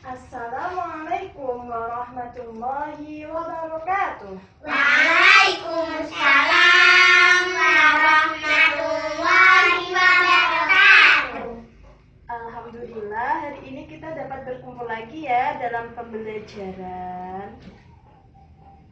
Assalamualaikum warahmatullahi wabarakatuh. Waalaikumsalam warahmatullahi wabarakatuh. Alhamdulillah, hari ini kita dapat berkumpul lagi ya dalam pembelajaran.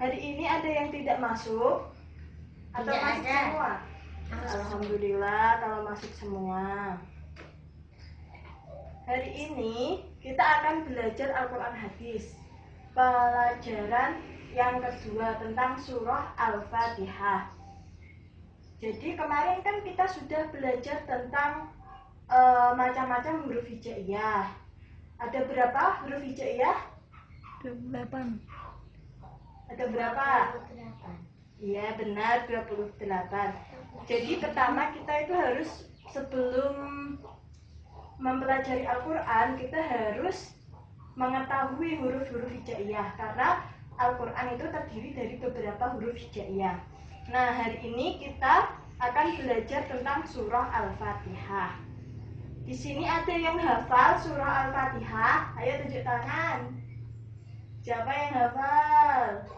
Hari ini ada yang tidak masuk atau Tidak masuk ada. semua? Alhamdulillah kalau masuk semua. Hari ini kita akan belajar Al-Quran Hadis, pelajaran yang kedua tentang surah Al-Fatihah. Jadi kemarin kan kita sudah belajar tentang macam-macam huruf hijaiyah. Ada berapa huruf hijaiyah? 28. Ada berapa? Iya benar, 28. Jadi pertama kita itu harus, sebelum mempelajari Al-Quran, kita harus mengetahui huruf-huruf hijaiyah, karena Al-Quran itu terdiri dari beberapa huruf hijaiyah. Nah, hari ini kita akan belajar tentang surah Al-Fatihah. Di sini ada yang hafal surah Al-Fatihah? Ayo tunjuk tangan. Siapa yang hafal?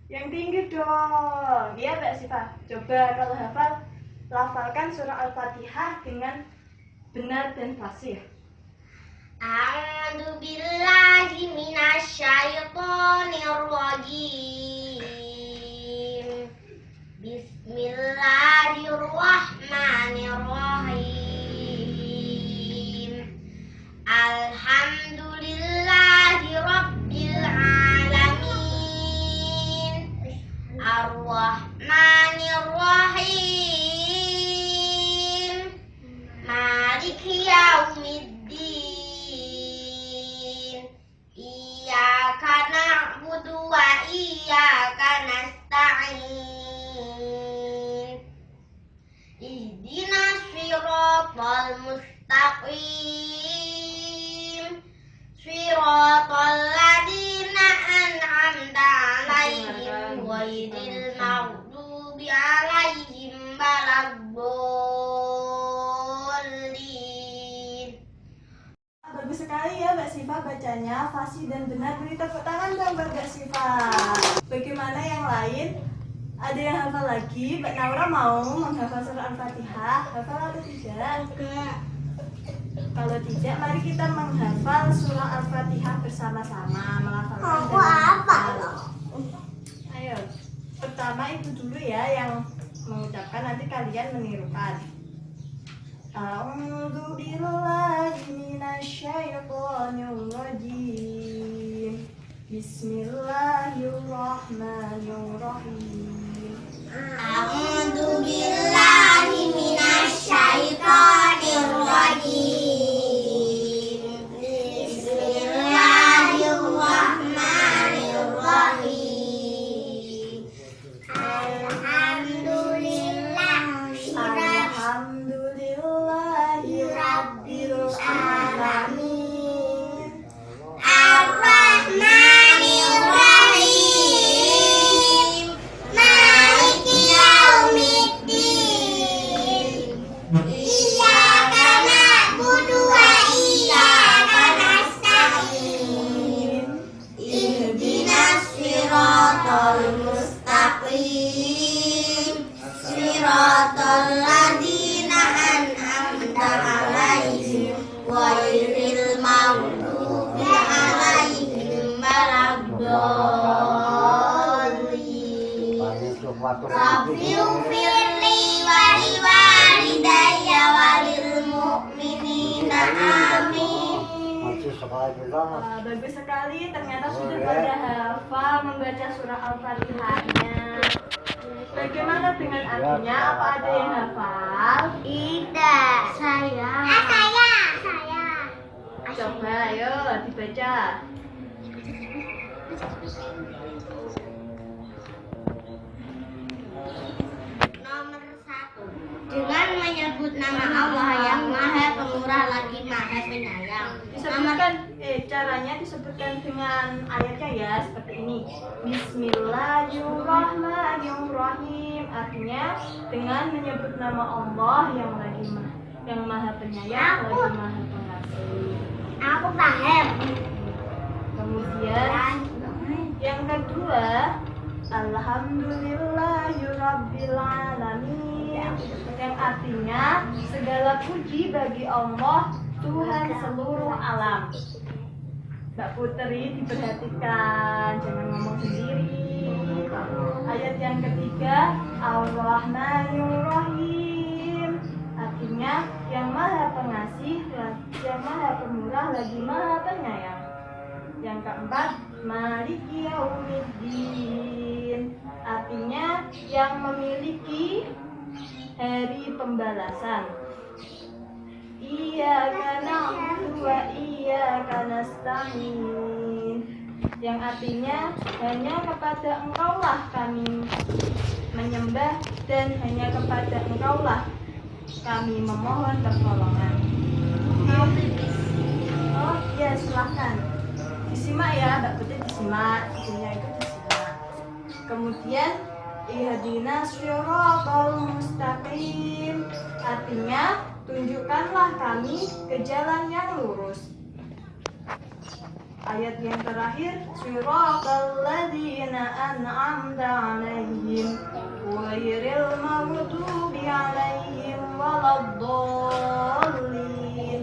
Yang tinggi dong. Iya Mbak Sifah. Coba kalau hafal, lafalkan surah Al-Fatihah dengan benar dan fasih. A'udzu billahi minasyaitonir rajim. Bismillahirrahmanirrahim. Alhamdulillahi rabbil alamin. Ar-Rahmanir-Rahim. Maliki yaumiddin. Iyyaka na'budu wa iyyaka nasta'in. Ihdinas siratal mustaqim. Siratal ladzina an'amta 'alaihim ghairil maghdubi 'alaihim waladdallin. Bagus sekali ya Mbak Sifah bacanya, fasih dan benar. Beri tepuk tangan dong Mbak Sifah. Bagaimana yang lain? Ada yang hafal lagi? Mbak Naura mau menghafal surah Al-Fatihah? Hafal atau tidak? Enggak. Kalau tidak, mari kita menghafal surah Al-Fatihah bersama-sama. Menghafalkan Aku dan apa? menghafal. Ayo, pertama itu dulu ya yang mengucapkan, nanti kalian menirukan. A'udzu billahi minasyaitonir rajim. Bismillahirrahmanirrahim. A'udzu billahi minasyaitonir rajim. Bismillahirrahmanirrahim. Alhamdulillahi rabbil alamin. Ar-Rahmanir-Rahim. Maliki yaumiddin. Iyyaka na'budu wa iyyaka nasta'in. Ihdinas siratal mustaqim. Siratal ladzina an'amta 'alaihim ghairil maghdubi 'alaihim waladdallin. Rabbighfirli wa liwalidayya wa lil mu'minina amin. Bagus sekali, ternyata sudah pada hafal membaca surah Al-Fatihahnya. Bagaimana dengan artinya? Apa ada yang hafal? Tidak. Saya. Coba, ayo dibaca. Nomor 1. Dengan menyebut nama Allah yang Maha Pemurah lagi Maha Penyayang. Disebutkan, caranya disebutkan dengan ayatnya ya, seperti ini. Bismillahirrahmanirrahim. Artinya dengan menyebut nama Allah yang maha penyayang, lagi maha pengasih. Aku paham. Kemudian yang kedua, Alhamdulillahirabbil alamin, yang artinya segala puji bagi Allah, Tuhan seluruh alam. Mbak Putri diperhatikan, jangan ngomong sendiri. Ayat yang ketiga, Ar-Rahmanir-Rahim, artinya yang maha pengasih, yang maha pemurah lagi maha penyayang. Yang keempat, Maliki Yaumiddin, artinya yang memiliki hari pembalasan. Iyyaka na'budu wa iyyaka nasta'in, yang artinya hanya kepada Engkaulah kami menyembah dan hanya kepada Engkaulah kami memohon pertolongan. Oh iya, silahkan disimak ya Mbak Putri, disimak, bukunya itu disimak. Kemudian ihdinas siratal mustaqim, artinya tunjukkanlah kami ke jalan yang lurus. Ayat yang terakhir, siratal ladzina an'amta 'alaihim ghairil maghdubi 'alaihim waladdallin,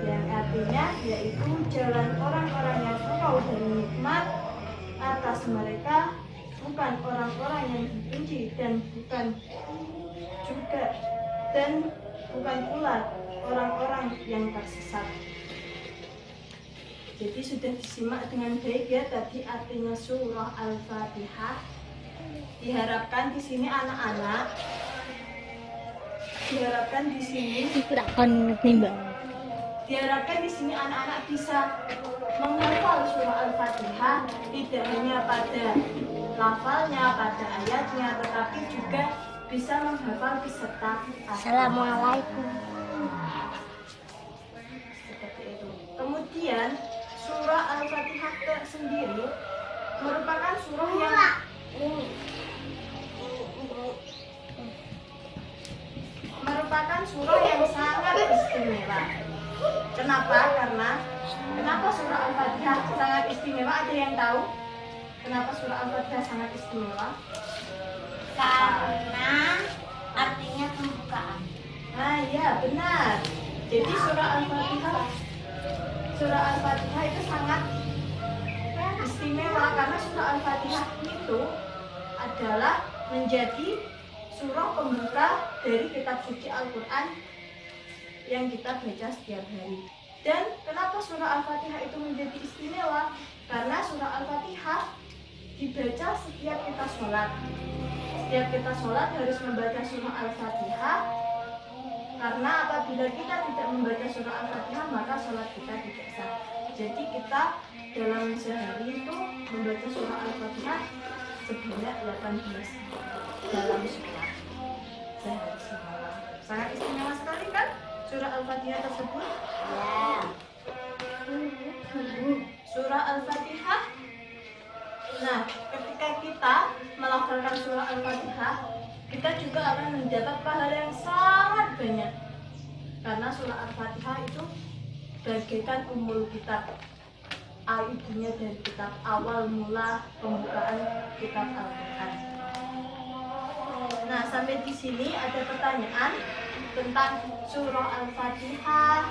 yang artinya yaitu jalan orang-orang yang engkau beri nikmat atas mereka, bukan orang-orang yang dibenci dan bukan pula orang-orang yang tersesat. Jadi sudah disimak dengan baik ya tadi artinya surah Al-Fatihah. Diharapkan di sini anak-anak, diharapkan di sini anak-anak bisa menghafal surah Al-Fatihah, tidak hanya pada lafalnya, pada ayatnya, tetapi juga bisa menghafal beserta. Assalamualaikum. Seperti itu. Kemudian surah Al-Fatihah sendiri merupakan surah yang sangat istimewa. Kenapa surah Al-Fatihah sangat istimewa? Ada yang tahu kenapa surah Al-Fatihah sangat istimewa? Karena artinya pembukaan. Nah ya benar. Jadi surah Al-Fatihah itu sangat istimewa karena surah Al-Fatihah itu adalah menjadi surah pembuka dari kitab suci Al-Quran yang kita baca setiap hari. Dan kenapa surah Al-Fatihah itu menjadi istimewa? Karena surah Al-Fatihah dibaca setiap kita sholat. Setiap kita sholat harus membaca surah Al-Fatihah, karena apabila kita tidak membaca surah Al-Fatihah maka sholat kita tidak sah. Jadi kita dalam sehari itu membaca surah Al-Fatihah sebanyak 18 dalam sholat sehari semalam. Sangat istimewa sekali kan surah Al-Fatihah tersebut? Ya. Surah Al-Fatihah. Nah, ketika kita melafalkan surah Al-Fatihah, kita juga akan mendapat pahala yang sangat banyak. Karena surah Al-Fatihah itu bagaikan umul kitab, ibunya dari kitab, awal mula pembukaan kitab Al-Quran. Nah, sampai di sini ada pertanyaan tentang surah Al-Fatihah,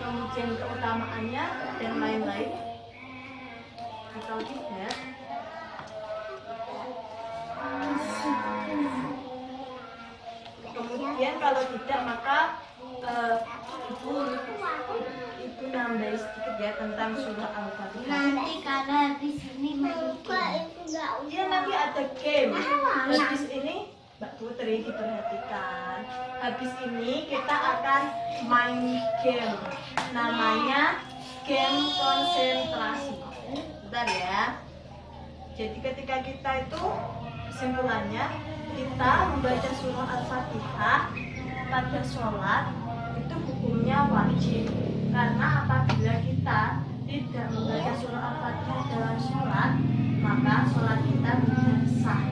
kemudian keutamaannya dan lain-lain, atau tidak? Kemudian kalau tidak maka ibu nambah sedikit ya tentang surah Al-Fatihah. Nanti kalau habis ini main game. Iya, nanti ada game. Habis ini Mbak Putri diperhatikan. Habis ini kita akan main game. Namanya game konsentrasi. Bentar ya. Jadi ketika kita itu kesimpulannya kita membaca surah Al-Fatihah pada sholat itu hukumnya wajib, karena apabila kita tidak membaca surah Al-Fatihah dalam sholat maka sholat kita tidak sah.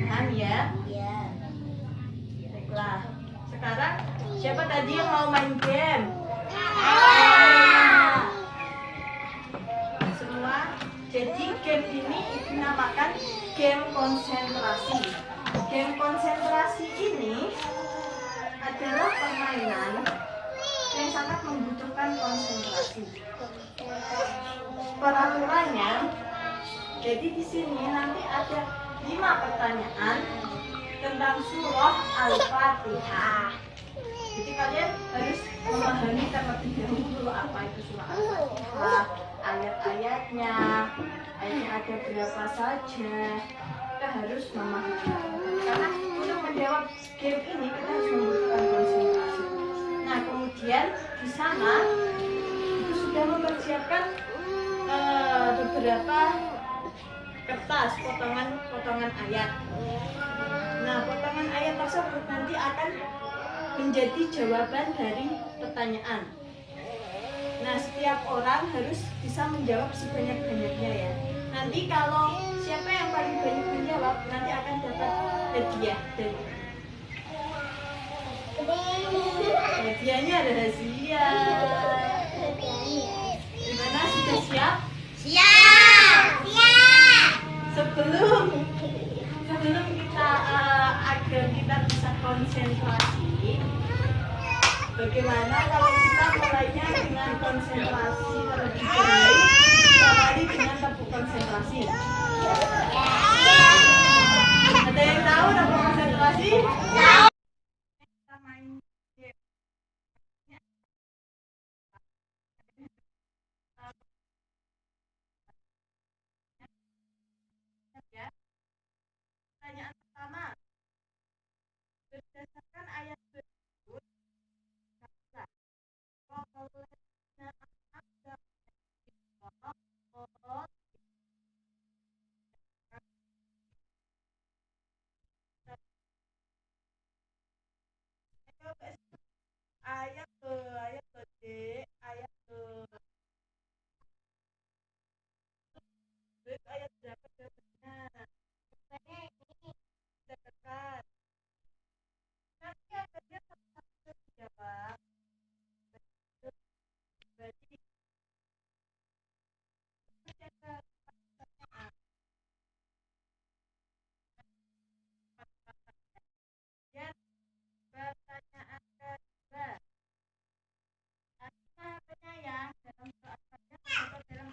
Paham ya? Ya. Baiklah. Sekarang siapa tadi yang mau main game? Ayah. namakan game konsentrasi. Game konsentrasi ini adalah permainan yang sangat membutuhkan konsentrasi. Peraturannya, jadi di sini nanti ada 5 pertanyaan tentang surah Al-Fatihah. Jadi kalian harus memahami terlebih dahulu apa itu surah Al-Fatihah, ayat-ayatnya, ayatnya ada berapa saja. Kita harus memahami. Karena untuk menjawab game ini kita harus membutuhkan konsentrasi. Nah, kemudian di sana itu sudah mempersiapkan beberapa kertas potongan ayat. Nah, potongan ayat tersebut nanti akan menjadi jawaban dari pertanyaan. Nah, setiap orang harus bisa menjawab sebanyak-banyaknya ya. Nanti kalau siapa yang paling banyak menjawab nanti akan dapat hadiah dari hadiahnya ada rahasia. Gimana, sudah siap? Siap. Sebelum kita agar kita bisa konsentrasi, bagaimana kalau kita mulainya dengan konsentrasi terlebih dahulu, awali dengan tepuk konsentrasi. Ada yang tahu tepuk konsentrasi? Tahu. Kita main game. Ya. Pertanyaan pertama, berdasarkan ayat tersebut, ayat ke ayat berapa jawabannya? Dekat. Nanti akhirnya satu jawab. Berarti ya, pertanyaan kedua. Artinya ya, dalam soal atau dalam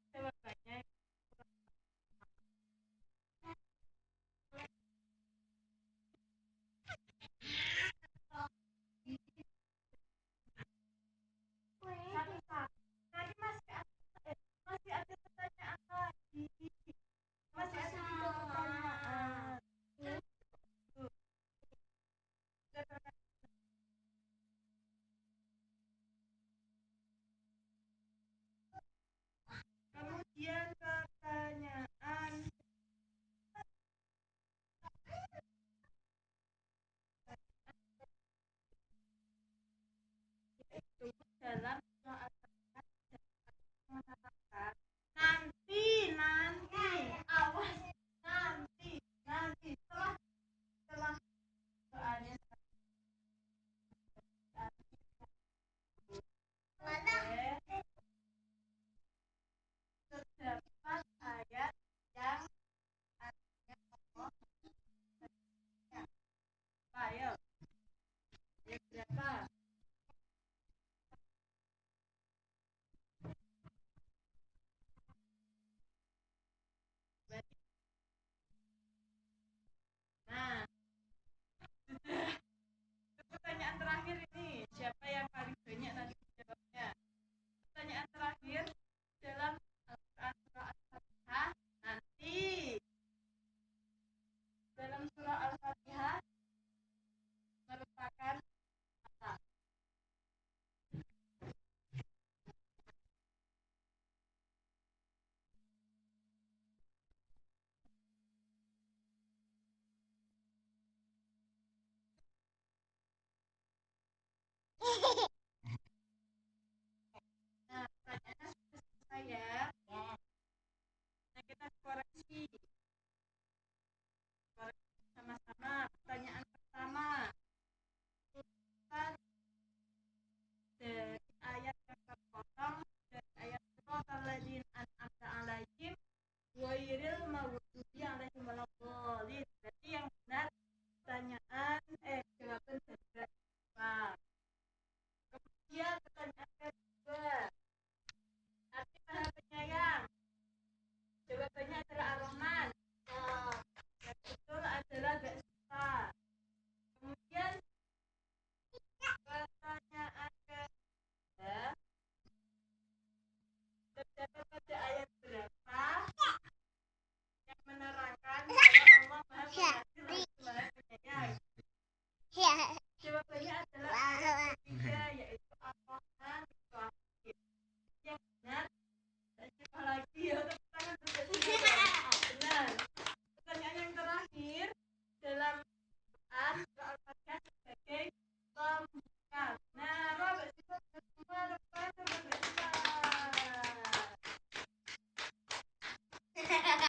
jawabannya. Satu-satu. Nanti masih ada pertanyaan lagi. Masih ada 3 pertanyaan. Tuh. Kemudian pertanyaan itu dalam soal mengatakan nanti awas nanti setelah soalnya terdapat ayat yang artinya Allah ayo ayat berapa? Nah, pertanyaan terakhir ini, siapa yang paling banyak nanti jawabnya? Pertanyaan terakhir dalam Al-Quran surah Al-Fatihah nanti dalam surah Al-Fatihah merupakan apa?